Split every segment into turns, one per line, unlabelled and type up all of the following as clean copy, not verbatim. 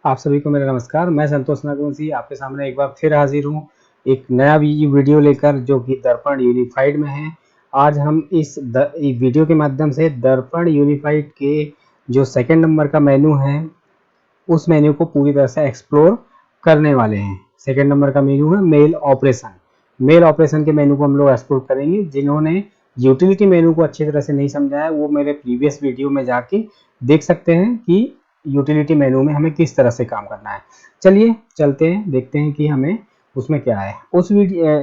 आप सभी को मेरा नमस्कार। मैं संतोष नागवंशी आपके सामने एक बार फिर हाजिर हूँ एक नया वीडियो लेकर, जो कि दर्पण यूनिफाइड में है। आज हम इस वीडियो के माध्यम से दर्पण यूनिफाइड के जो सेकंड नंबर का मेनू है उस मेन्यू को पूरी तरह से एक्सप्लोर करने वाले हैं। सेकंड नंबर का मेन्यू है मेल ऑपरेशन। मेल ऑपरेशन के मेन्यू को हम लोग एक्सप्लोर करेंगे। जिन्होंने यूटिलिटी मेन्यू को अच्छी तरह से नहीं समझा है वो मेरे प्रीवियस वीडियो में जाके देख सकते हैं कि यूटिलिटी मेन्यू में हमें किस तरह से काम करना है। चलिए चलते हैं, देखते हैं कि हमें उसमें क्या है।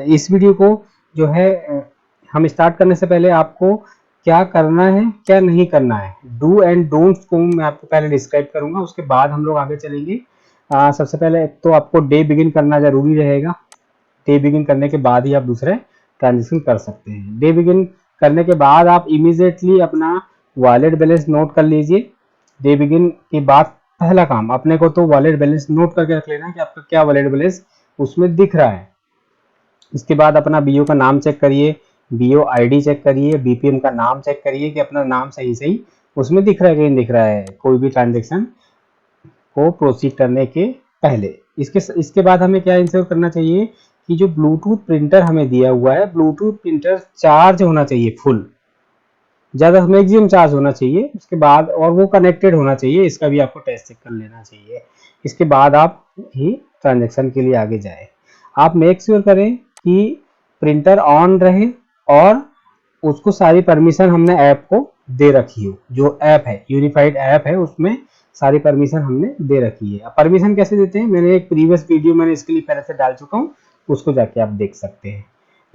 इस वीडियो को जो है हम स्टार्ट करने से पहले आपको क्या करना है क्या नहीं करना है, डू एंड डोंट्स को मैं आपको पहले डिस्क्राइब करूंगा, उसके बाद हम लोग आगे चलेंगे। सबसे पहले तो आपको डे बिगिन करना जरूरी रहेगा। डे बिगिन करने के बाद ही आप दूसरे ट्रांजेक्शन कर सकते हैं। डे बिगिन करने के बाद आप इमीडिएटली अपना वॉलेट बैलेंस नोट कर लीजिए। डे बिगिन के बाद पहला काम अपने को तो वॉलेट बैलेंस नोट करके रख लेना है कि आपका क्या वॉलेट बैलेंस उसमें दिख रहा है। इसके बाद अपना बीओ का नाम चेक करिए, बीओ आईडी चेक करिए, बीपीएम का नाम चेक करिए कि अपना नाम सही सही उसमें दिख रहा है कि नहीं दिख रहा है कोई भी ट्रांजेक्शन को प्रोसीड करने के पहले। इसके बाद हमें क्या इंश्योर करना चाहिए कि जो ब्लूटूथ प्रिंटर हमें दिया हुआ है, ब्लूटूथ प्रिंटर चार्ज होना चाहिए, फुल ज़्यादा मैक्सिमम चार्ज होना चाहिए। उसके बाद और वो कनेक्टेड होना चाहिए, इसका भी आपको टेस्ट चेक कर लेना चाहिए। इसके बाद आप ही ट्रांजेक्शन के लिए आगे जाए। आप मेक श्योर करें कि प्रिंटर ऑन रहे और उसको सारी परमिशन हमने ऐप को दे रखी हो। जो ऐप है यूनिफाइड ऐप है उसमें सारी परमिशन हमने दे रखी है। परमिशन कैसे देते हैं, मैंने एक प्रीवियस वीडियो मैंने इसके लिए पहले से डाल चुका हूँ, उसको जाके आप देख सकते हैं।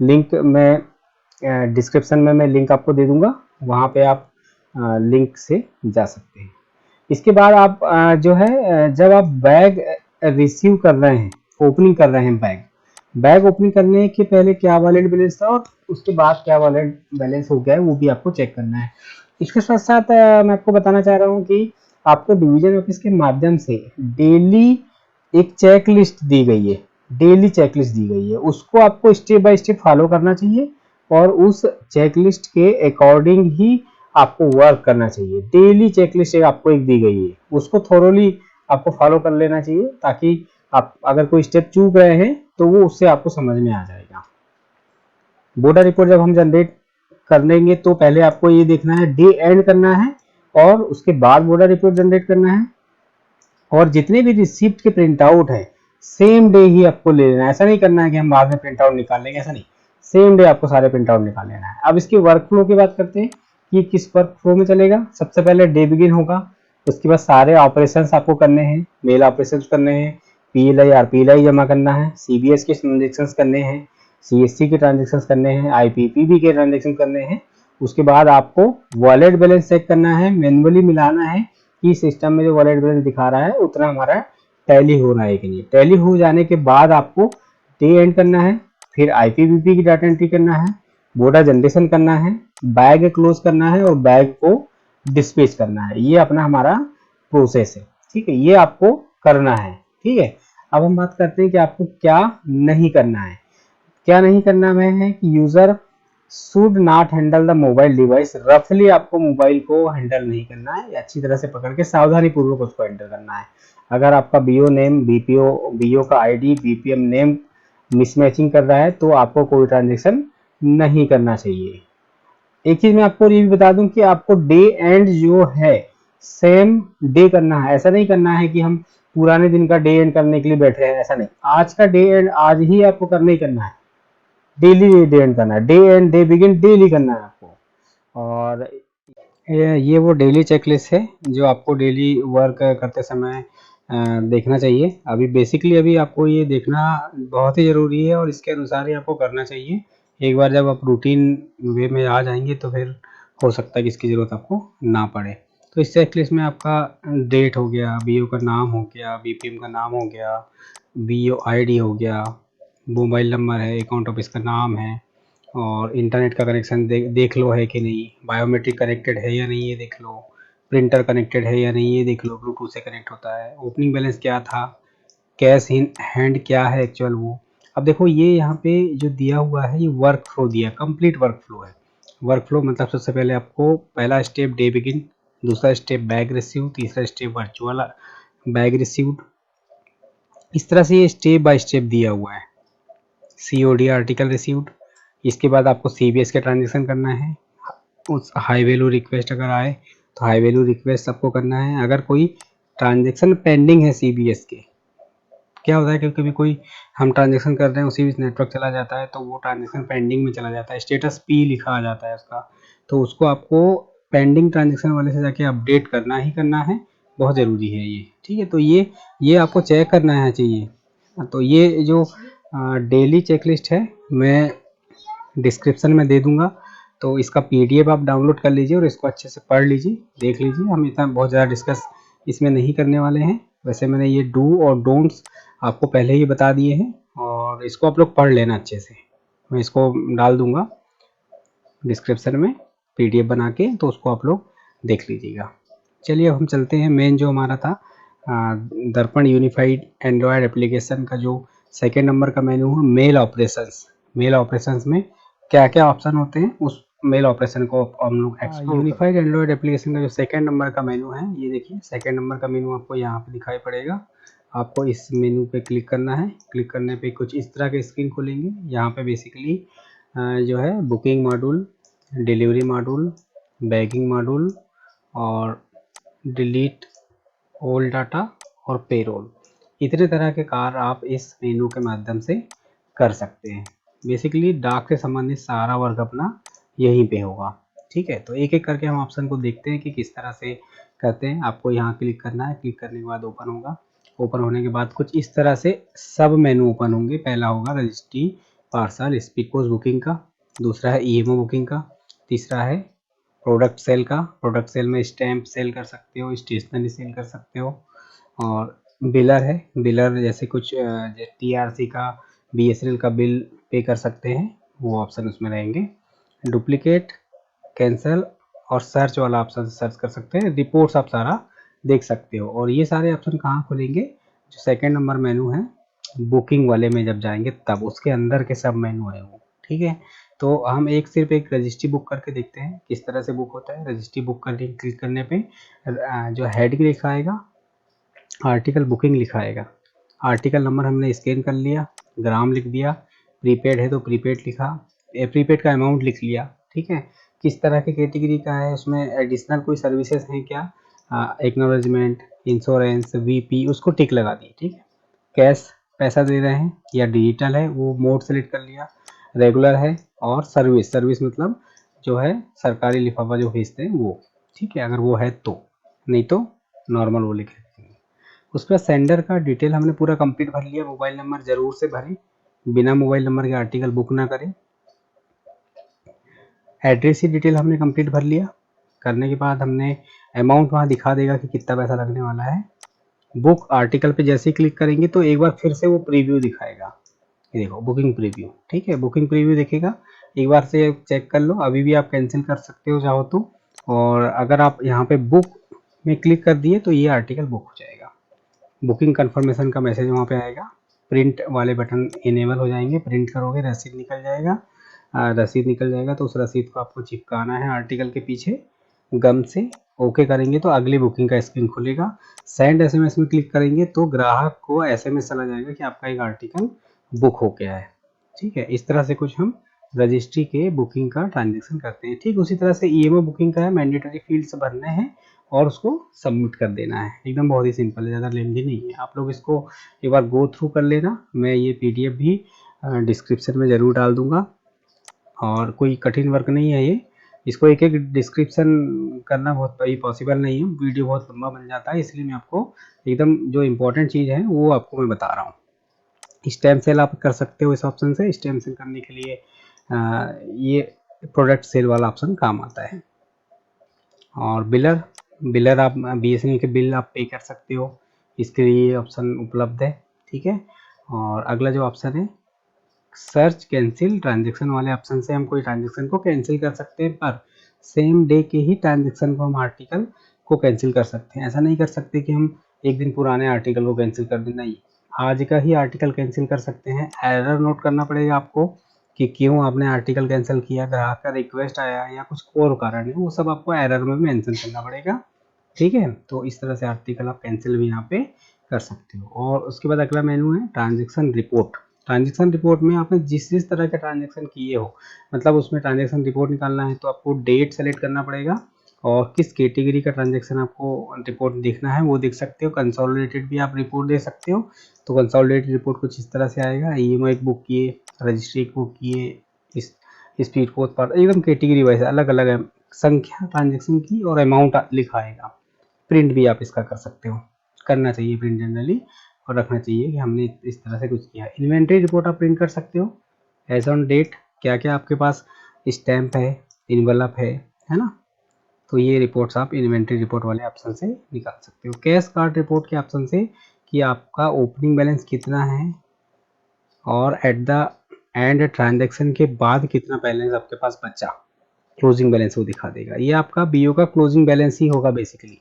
लिंक मैं डिस्क्रिप्शन में मैं लिंक आपको दे दूंगा, वहाँ पे आप लिंक से जा सकते हैं। इसके बाद आप जो है जब आप बैग रिसीव कर रहे हैं, ओपनिंग कर रहे हैं बैग ओपनिंग करने के पहले क्या वॉलेट बैलेंस था और उसके बाद क्या वॉलेट बैलेंस हो गया है वो भी आपको चेक करना है। इसके साथ साथ मैं आपको बताना चाह रहा हूँ कि आपको डिवीजन ऑफिस के माध्यम से डेली एक चेक लिस्ट दी गई है। डेली चेक लिस्ट दी गई है, उसको आपको स्टेप बाय स्टेप फॉलो करना चाहिए और उस चेकलिस्ट के अकॉर्डिंग ही आपको वर्क करना चाहिए। डेली चेकलिस्ट आपको एक दी गई है, उसको थोरोली आपको फॉलो कर लेना चाहिए ताकि आप अगर कोई स्टेप चूक रहे हैं तो वो उससे आपको समझ में आ जाएगा। बोर्डर रिपोर्ट जब हम जनरेट कर लेंगे तो पहले आपको ये देखना है डे एंड करना है और उसके बाद बोर्डर रिपोर्ट जनरेट करना है। और जितने भी रिसिप्ट के प्रिंट आउट है सेम डे ही आपको ले लेना है। ऐसा नहीं करना है कि हम बाद में प्रिंट आउट निकाल लेंगे, ऐसा नहीं, सेम डे आपको सारे प्रिंट आउट निकाल लेना है। अब इसकी वर्क फ्लो की बात करते हैं कि किस वर्क फ्लो में चलेगा। सबसे पहले डे बिगिन होगा, उसके बाद सारे ऑपरेशंस आपको करने हैं, मेल ऑपरेशंस करने हैं, पीएलआई आरपीएलआई जमा करना है, सीबीएस के ट्रांजेक्शन करने हैं, सीएससी के ट्रांजेक्शन करने हैं, आईपीपीबी के ट्रांजेक्शन करने हैं। उसके बाद आपको वॉलेट बैलेंस चेक करना है, मैनुअली मिलाना है कि सिस्टम में जो वॉलेट बैलेंस दिखा रहा है उतना हमारा टैली हो रहा है कि नहीं। टैली हो जाने के बाद आपको डे एंड करना है, फिर आईपीबीपी की डाटा एंट्री करना है, बोर्डर जनरेशन करना है, बैग क्लोज करना है और बैग को डिस्पैच करना है। ये अपना हमारा प्रोसेस है, ठीक है, ये आपको करना है, ठीक है। अब हम बात करते हैं कि आपको क्या नहीं करना है। क्या नहीं करना है कि user should not handle the mobile device रफली। आपको मोबाइल को हैंडल नहीं करना है, अच्छी तरह से पकड़ के सावधानी पूर्वक उसको हैंडल करना है। अगर आपका बीओ नेम बीओ का आईडी बीपीएम नेम मिसमैचिंग कर रहा है तो आपको कोई ट्रांजेक्शन नहीं करना चाहिए। एक चीज मैं आपको ये भी बता दूं कि आपको डे एंड जो है सेम डे करना है। ऐसा नहीं करना है कि हम पुराने दिन का डे एंड करने के लिए बैठे हैं, ऐसा नहीं। आज का डे एंड आज ही आपको करना ही करना है, डेली डे एंड करना है, day and day begin daily करना है आपको। और ये वो डेली चेकलिस्ट है जो आपको डेली वर्क करते समय देखना चाहिए। अभी बेसिकली अभी आपको ये देखना बहुत ही ज़रूरी है और इसके अनुसार ही आपको करना चाहिए। एक बार जब आप रूटीन वे में आ जाएंगे तो फिर हो सकता है कि इसकी ज़रूरत आपको ना पड़े। तो इस चेकलिस्ट में आपका डेट हो गया, बीओ का नाम हो गया, बीपीएम का नाम हो गया, बीओ आईडी हो गया, मोबाइल नंबर है, अकाउंट ऑफिस का नाम है और इंटरनेट का कनेक्शन देख लो है कि नहीं, बायोमेट्रिक कनेक्टेड है या नहीं ये देख लो, प्रिंटर कनेक्टेड है या नहीं ये देख लो, ब्लूटूथ से कनेक्ट होता है, ओपनिंग बैलेंस क्या था, कैश इन हैंड क्या है एक्चुअल वो। अब देखो ये यहाँ पे जो दिया हुआ है ये वर्क फ्लो दिया, कंप्लीट वर्क फ्लो है। वर्क फ्लो मतलब सबसे पहले आपको पहला स्टेप डे बिगिन, दूसरा स्टेप बैग रिसीव, तीसरा स्टेप वर्चुअल बैग रिसीव्ड, इस तरह से ये स्टेप बाय स्टेप दिया हुआ है। COD आर्टिकल रिसीव्ड, इसके बाद आपको CBS का ट्रांजेक्शन करना है। उस हाई वैल्यू रिक्वेस्ट अगर आए तो हाई वैल्यू रिक्वेस्ट आपको करना है। अगर कोई ट्रांजेक्शन पेंडिंग है CBS के, क्या होता है कि कभी कोई हम ट्रांजेक्शन कर रहे हैं उसी बीच नेटवर्क चला जाता है तो वो ट्रांजेक्शन पेंडिंग में चला जाता है, स्टेटस P लिखा आ जाता है उसका, तो उसको आपको पेंडिंग ट्रांजेक्शन वाले से जाके अपडेट करना ही करना है, बहुत ज़रूरी है ये। ठीक है, तो ये आपको चेक करना है चाहिए। तो ये जो डेली चेकलिस्ट है मैं डिस्क्रिप्शन में दे दूंगा, तो इसका PDF आप डाउनलोड कर लीजिए और इसको अच्छे से पढ़ लीजिए, देख लीजिए। हम इतना बहुत ज़्यादा डिस्कस इसमें नहीं करने वाले हैं। वैसे मैंने ये डू और डोंट्स आपको पहले ही बता दिए हैं और इसको आप लोग पढ़ लेना अच्छे से। मैं इसको डाल दूंगा डिस्क्रिप्शन में PDF बना के, तो उसको आप लोग देख लीजिएगा। चलिए अब हम चलते हैं मेन जो हमारा था दर्पण यूनिफाइड एंड्रॉयड एप्लीकेशन का जो सेकेंड नंबर का मेन्यू है, मेल ऑपरेशंस। मेल ऑपरेशंस में क्या क्या ऑप्शन होते हैं उस मेल ऑपरेशन को हम लोग एक्सप्लोर। यूनिफाइड एंड्रॉयड एप्लीकेशन का जो सेकेंड नंबर का मेन्यू है, ये देखिए सेकेंड नंबर का मेन्यू आपको यहाँ पे दिखाई पड़ेगा। आपको इस मेन्यू पे क्लिक करना है। क्लिक करने पे कुछ इस तरह के स्क्रीन खुलेंगे। यहाँ पे बेसिकली जो है booking module, delivery module, bagging module और डिलीट ऑल डाटा और पेरोल, इतने तरह के कार्य आप इस मेनू के माध्यम से कर सकते हैं। बेसिकली डाक से संबंधित सारा वर्क अपना यहीं पे होगा। ठीक है, तो एक एक करके हम ऑप्शन को देखते हैं कि किस तरह से करते हैं। आपको यहाँ क्लिक करना है। क्लिक करने के बाद ओपन होगा। ओपन होने के बाद कुछ इस तरह से सब मेनू ओपन होंगे। पहला होगा registry parcel speed post booking का, दूसरा है EMO बुकिंग का, तीसरा है प्रोडक्ट सेल का। प्रोडक्ट सेल में स्टैम्प सेल कर सकते हो, स्टेशनरी सेल कर सकते हो। और बिलर है, बिलर जैसे कुछ TRC का, BSNL का बिल पे कर सकते हैं, वो ऑप्शन उसमें रहेंगे। डुप्लीकेट, कैंसिल और सर्च वाला ऑप्शन सर्च कर सकते हैं। रिपोर्ट्स आप सारा देख सकते हो। और ये सारे ऑप्शन कहाँ खुलेंगे, जो सेकेंड नंबर मेनू है बुकिंग वाले में जब जाएंगे तब उसके अंदर के सब मेनू है वो। ठीक है, तो हम सिर्फ एक रजिस्ट्री बुक करके देखते हैं किस तरह से बुक होता है। रजिस्ट्री बुक करने क्लिक करने पे जो हेड लिखा आएगा आर्टिकल बुकिंग लिखा आएगा। आर्टिकल नंबर हमने स्कैन कर लिया, ग्राम लिख दिया, प्रीपेड है तो प्रीपेड लिखा, प्रीपेड का अमाउंट लिख लिया। ठीक है, किस तरह की कैटेगरी का है, उसमें एडिशनल कोई सर्विसेज हैं क्या, एक्नॉलेजमेंट, इंश्योरेंस, VP, उसको टिक लगा दी। ठीक है, कैश पैसा दे रहे हैं या डिजिटल है वो मोड सेलेक्ट कर लिया, रेगुलर है और सर्विस, सर्विस मतलब जो है सरकारी लिफाफा जो भेजते हैं वो। ठीक है, अगर वो है तो, नहीं तो नॉर्मल वो लिख लेंगे। उसके बाद सेंडर का डिटेल हमने पूरा कंप्लीट भर लिया। मोबाइल नंबर जरूर से भरें, बिना मोबाइल नंबर के आर्टिकल बुक ना करें। एड्रेस की डिटेल हमने कंप्लीट भर लिया। करने के बाद हमने अमाउंट वहाँ दिखा देगा कि कितना पैसा लगने वाला है। बुक आर्टिकल पे जैसे ही क्लिक करेंगे तो एक बार फिर से वो प्रीव्यू दिखाएगा। ये देखो बुकिंग प्रीव्यू। ठीक है, बुकिंग प्रीव्यू देखेगा, एक बार से चेक कर लो। अभी भी आप कैंसिल कर सकते हो चाहो तो। और अगर आप यहाँ पे बुक में क्लिक कर दिए तो ये आर्टिकल बुक हो जाएगा। बुकिंग कंफर्मेशन का मैसेज वहाँ पे आएगा। प्रिंट वाले बटन इनेबल हो जाएंगे, प्रिंट करोगे रसीद निकल जाएगा। रसीद निकल जाएगा तो उस रसीद को आपको चिपकाना है आर्टिकल के पीछे गम से। ओके करेंगे तो अगली बुकिंग का स्क्रीन खुलेगा। सेंड SMS में क्लिक करेंगे तो ग्राहक को SMS चला जाएगा कि आपका एक आर्टिकल बुक हो गया है। ठीक है, इस तरह से कुछ हम रजिस्ट्री के बुकिंग का ट्रांजेक्शन करते हैं। ठीक उसी तरह से EMO बुकिंग का है, मैंडेटरी फील्ड्स भरने हैं और उसको सबमिट कर देना है। एकदम बहुत ही सिंपल है, ज़्यादा लेंदी नहीं है। आप लोग इसको एक बार गो थ्रू कर लेना। मैं ये PDF भी डिस्क्रिप्शन में ज़रूर डाल दूंगा और कोई कठिन वर्क नहीं है ये। इसको एक एक डिस्क्रिप्शन करना बहुत भाई पॉसिबल नहीं है, वीडियो बहुत लंबा बन जाता है, इसलिए मैं आपको एकदम जो इम्पोर्टेंट चीज़ है वो आपको मैं बता रहा हूँ। स्टैम्प सेल आप कर सकते हो इस ऑप्शन से। स्टैम्प सेल करने के लिए ये प्रोडक्ट सेल वाला ऑप्शन काम आता है। और बिलर, बिलर आप BSNL के बिल आप पे कर सकते हो, इसके लिए ऑप्शन उपलब्ध है। ठीक है, और अगला जो ऑप्शन है सर्च कैंसिल ट्रांजेक्शन वाले ऑप्शन से हम कोई ट्रांजेक्शन को कैंसिल कर सकते हैं, पर सेम डे के ही ट्रांजेक्शन को हम आर्टिकल को कैंसिल कर सकते हैं। ऐसा नहीं कर सकते कि हम एक दिन पुराने आर्टिकल को कैंसिल कर दें, नहीं, आज का ही आर्टिकल कैंसिल कर सकते हैं। एरर नोट करना पड़ेगा आपको कि क्यों आपने आर्टिकल कैंसिल किया, ग्राहक का रिक्वेस्ट आया या कुछ और कारण है, वो सब आपको एरर में भी मेंशन करना पड़ेगा। ठीक है, तो इस तरह से आर्टिकल आप कैंसिल भी यहाँ पे कर सकते हो। और उसके बाद अगला मेनू है ट्रांजैक्शन रिपोर्ट। ट्रांजैक्शन रिपोर्ट में आपने जिस जिस तरह के ट्रांजैक्शन किए हो, मतलब उसमें ट्रांजैक्शन रिपोर्ट निकालना है तो आपको डेट सेलेक्ट करना पड़ेगा और किस कैटेगरी का ट्रांजैक्शन आपको रिपोर्ट देखना है वो देख सकते हो। कंसोलिडेटेड भी आप रिपोर्ट दे सकते हो। तो कंसोलिडेटेड रिपोर्ट कुछ इस तरह से आएगा, ईएमआई बुक किए, रजिस्ट्री बुक किए, इस स्पीड पोस्ट पर एकदम कैटेगरी वाइज अलग अलग है, संख्या ट्रांजैक्शन की और अमाउंट लिखा आएगा। प्रिंट भी आप इसका कर सकते हो, करना चाहिए प्रिंट जनरली, और रखना चाहिए कि हमने इस तरह से कुछ किया। इन्वेंट्री रिपोर्ट आप प्रिंट कर सकते हो एज ऑन डेट, क्या क्या आपके पास स्टैम्प है, इनवलप है ना। तो ये रिपोर्ट्स आप इन्वेंट्री रिपोर्ट वाले ऑप्शन से निकाल सकते हो। कैश कार्ड रिपोर्ट के ऑप्शन से कि आपका ओपनिंग बैलेंस कितना है और एट द एंड ट्रांजैक्शन के बाद कितना बैलेंस आपके पास बचा, क्लोजिंग बैलेंस वो दिखा देगा। ये आपका बीओ का क्लोजिंग बैलेंस ही होगा बेसिकली,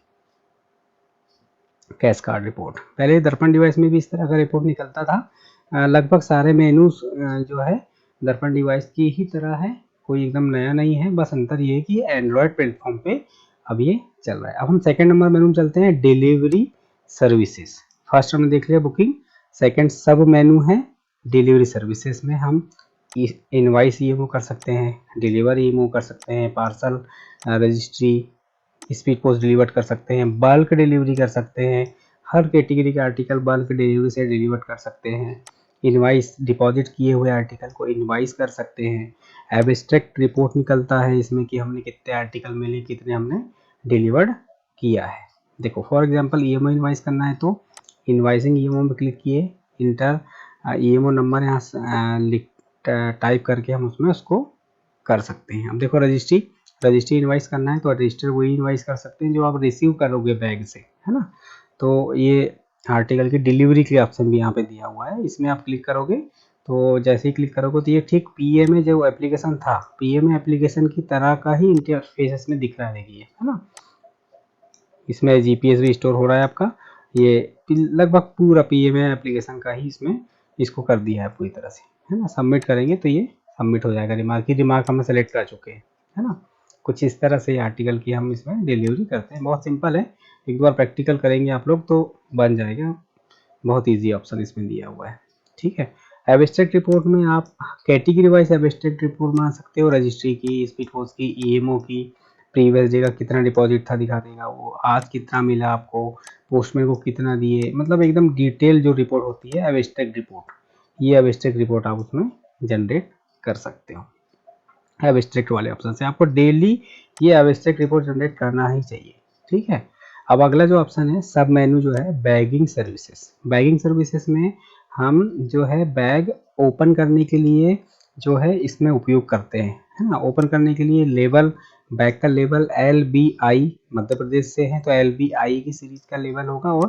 कैश कार्ड रिपोर्ट। पहले दर्पण डिवाइस में भी इस तरह का रिपोर्ट निकलता था। लगभग सारे मेनूज जो है दर्पण डिवाइस की ही तरह है, कोई एकदम नया नहीं है, बस अंतर ये है कि एंड्रॉयड प्लेटफॉर्म पे अब ये चल रहा है। अब हम सेकंड नंबर मेनू चलते हैं, डिलीवरी सर्विसेज। फर्स्ट हमने देख लिया बुकिंग, सेकंड सब मेनू है डिलीवरी सर्विसेज में हम इनवाइस ईएमओ कर सकते हैं, डिलीवर ईएमओ कर सकते हैं, parcel registry speed post deliver कर सकते हैं, बल्क डिलीवरी कर सकते हैं, हर कैटेगरी के आर्टिकल बल्क डिलीवरी से डिलीवर कर सकते हैं, इनवाइस डिपॉजिट किए हुए आर्टिकल को इनवाइस कर सकते हैं, एब्स्ट्रैक्ट रिपोर्ट निकलता है इसमें कि हमने कितने आर्टिकल मिले, कितने हमने डिलीवर्ड किया है। देखो फॉर एग्जांपल ईएमओ इनवाइस करना है तो इनवाइसिंग ईएमओ में क्लिक किए, इंटर ईएमओ नंबर यहाँ लिख टाइप करके हम उसमें उसको कर सकते हैं। अब देखो रजिस्ट्री इनवाइस करना है तो रजिस्टर वही इनवाइस कर सकते हैं जो आप रिसीव करोगे बैग से, है ना। तो ये आर्टिकल की डिलीवरी के ऑप्शन भी यहाँ पे दिया हुआ है, इसमें आप क्लिक करोगे तो जैसे ही क्लिक करोगे तो ये ठीक पीएमए जो एप्लीकेशन था, पीएमए एप्लीकेशन की तरह का ही इंटरफेस में दिख रहा है, देखिए है ना। इसमें जीपीएस भी स्टोर हो रहा है आपका, ये लगभग पूरा पीएमए एप्लीकेशन का ही इसमें इसको कर दिया है पूरी तरह से, है ना। सबमिट करेंगे तो ये सबमिट हो जाएगा। रिमार्क हम सेलेक्ट कर चुके हैं, है ना। कुछ इस तरह से आर्टिकल की हम इसमें डिलीवरी करते हैं, बहुत सिंपल है। एक बार प्रैक्टिकल करेंगे आप लोग तो बन जाएगा, बहुत ईजी ऑप्शन इसमें दिया हुआ है, ठीक है। एब्स्ट्रैक्ट रिपोर्ट में आप कैटेगरी वाइज एब्स्ट्रैक्ट रिपोर्ट बना सकते हो, रजिस्ट्री की, स्पीड पोस्ट की, ईएमओ की, प्रीवियस डे का कितना डिपॉजिट था दिखा देगा वो, आज कितना मिला आपको, पोस्टमैन को कितना दिए, मतलब एकदम डिटेल जो रिपोर्ट होती है एब्स्ट्रैक्ट रिपोर्ट, ये एब्स्ट्रैक्ट रिपोर्ट आप उसमें जनरेट कर सकते हो। एब्स्ट्रैक्ट वाले ऑप्शन से आपको डेली ये एब्स्ट्रैक्ट रिपोर्ट जनरेट करना ही चाहिए, ठीक है। अब अगला जो ऑप्शन है सब मेनू जो है बैगिंग सर्विसेज। बैगिंग सर्विसेज में हम जो है बैग ओपन करने के लिए जो है इसमें उपयोग करते हैं, है ना। ओपन करने के लिए लेबल, बैग का लेबल LBI मध्य प्रदेश से है तो LBI की सीरीज का लेबल होगा और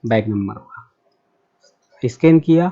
बैग नंबर होगा। स्कैन किया,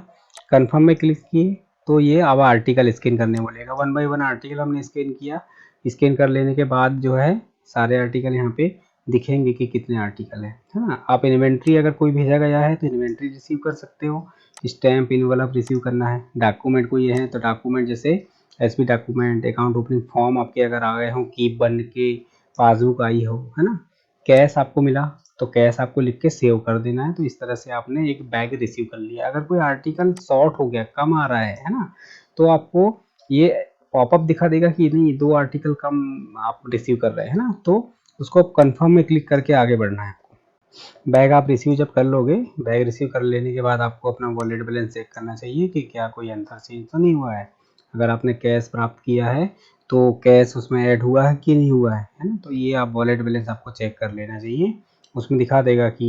कंफर्म में क्लिक किए तो ये अब आर्टिकल स्कैन करने बोलेगा। 1 बाय 1 आर्टिकल हमने स्कैन किया, स्कैन कर लेने के बाद जो है सारे आर्टिकल यहाँ पे दिखेंगे कि कितने आर्टिकल है ना। आप इन्वेंट्री अगर कोई भेजा गया है तो इन्वेंट्री रिसीव कर सकते हो, स्टैम्प इनवलप रिसीव करना है, डॉक्यूमेंट कोई है तो डॉक्यूमेंट जैसे SP document, account opening form आपके अगर आ गए हों, कीप बन के, पासबुक आई हो, है ना। कैश आपको मिला तो कैश आपको लिख के सेव कर देना है। तो इस तरह से आपने एक बैग रिसीव कर लिया। अगर कोई आर्टिकल शॉर्ट हो गया, कम आ रहा है ना, तो आपको ये पॉपअप दिखा देगा कि नहीं 2 आर्टिकल कम आप रिसीव कर रहे हैं ना, तो उसको कंफर्म में क्लिक करके आगे बढ़ना है आपको। बैग आप रिसीव जब कर लोगे, बैग रिसीव कर लेने के बाद आपको अपना वॉलेट बैलेंस चेक करना चाहिए कि क्या कोई अंतर चेंज तो नहीं हुआ है। अगर आपने कैश प्राप्त किया है तो कैश उसमें ऐड हुआ है कि नहीं हुआ है ना। तो ये आप वॉलेट बैलेंस आपको चेक कर लेना चाहिए, उसमें दिखा देगा कि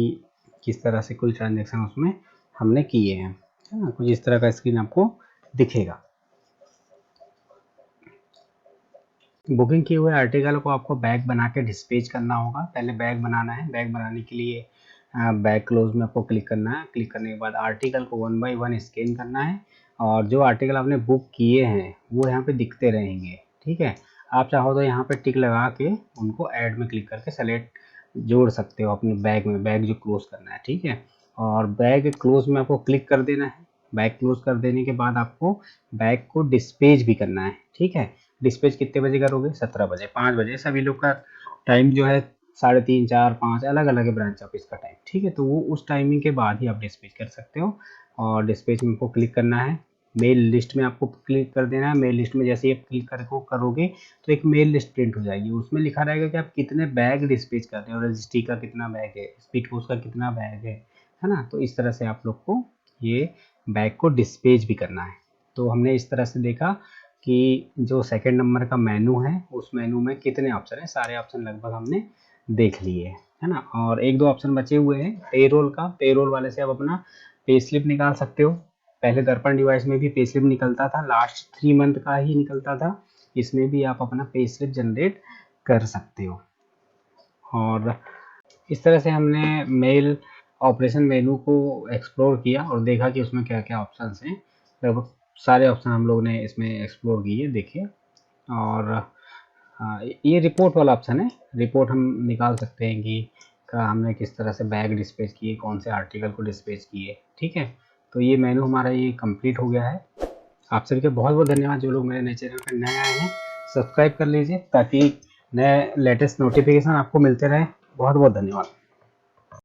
किस तरह से कोई ट्रांजेक्शन उसमें हमने किए हैं, है ना। कुछ इस तरह का स्क्रीन आपको दिखेगा। बुकिंग किए हुए आर्टिकल को आपको बैग बना के डिस्पैच करना होगा। पहले बैग बनाना है, बैग बनाने के लिए बैग क्लोज में आपको क्लिक करना है। क्लिक करने के बाद आर्टिकल को 1 बाय 1 स्कैन करना है और जो आर्टिकल आपने बुक किए हैं वो यहाँ पे दिखते रहेंगे, ठीक है। आप चाहो तो यहाँ पे टिक लगा के उनको ऐड में क्लिक करके सेलेक्ट जोड़ सकते हो अपने बैग में, बैग जो क्लोज करना है, ठीक है। और बैग क्लोज में आपको क्लिक कर देना है। बैग क्लोज कर देने के बाद आपको बैग को डिस्पैच भी करना है, ठीक है। डिस्पैच कितने बजे करोगे? 17 बजे, 5 बजे सभी लोग का टाइम जो है 3:30, 4, 5 अलग अलग है ब्रांच ऑफिस का टाइम, ठीक है। तो वो उस टाइमिंग के बाद ही आप डिस्पैच कर सकते हो। और डिस्पैच में आपको क्लिक करना है, मेल लिस्ट में आपको क्लिक कर देना है। मेल लिस्ट में जैसे ही आप क्लिक करोगे तो एक मेल लिस्ट प्रिंट हो जाएगी, उसमें लिखा रहेगा कि आप कितने बैग डिस्पैच कर रहे हो, रजिस्ट्री का कितना बैग है, स्पीड पोस्ट का कितना बैग है ना। तो इस तरह से आप लोग को ये बैग को डिस्पैच भी करना है। तो हमने इस तरह से देखा कि जो सेकंड नंबर का मेनू है उस मेनू में कितने ऑप्शन है, सारे ऑप्शन लगभग हमने देख लिए है ना। और एक दो ऑप्शन बचे हुए हैं पेरोल का। पेरोल वाले से आप अपना पे स्लिप निकाल सकते हो। पहले दर्पण डिवाइस में भी पे स्लिप निकलता था, लास्ट 3 मंथ का ही निकलता था। इसमें भी आप अपना पे स्लिप जनरेट कर सकते हो। और इस तरह से हमने मेल ऑपरेशन मेनू को एक्सप्लोर किया और देखा कि उसमें क्या क्या ऑप्शन हैं। लगभग सारे ऑप्शन हम लोग ने इसमें एक्सप्लोर किए, देखे। और हाँ, ये रिपोर्ट वाला ऑप्शन है। रिपोर्ट हम निकाल सकते हैं कि हमने किस तरह से बैग डिस्पैच किए, कौन से आर्टिकल को डिस्पैच किए, ठीक है। तो ये मेनू हमारा ये कंप्लीट हो गया है। आप सभी का बहुत बहुत धन्यवाद। जो लोग मेरे नए चैनल पर नए आए हैं सब्सक्राइब कर लीजिए ताकि नए लेटेस्ट नोटिफिकेशन आपको मिलते रहे। बहुत बहुत धन्यवाद।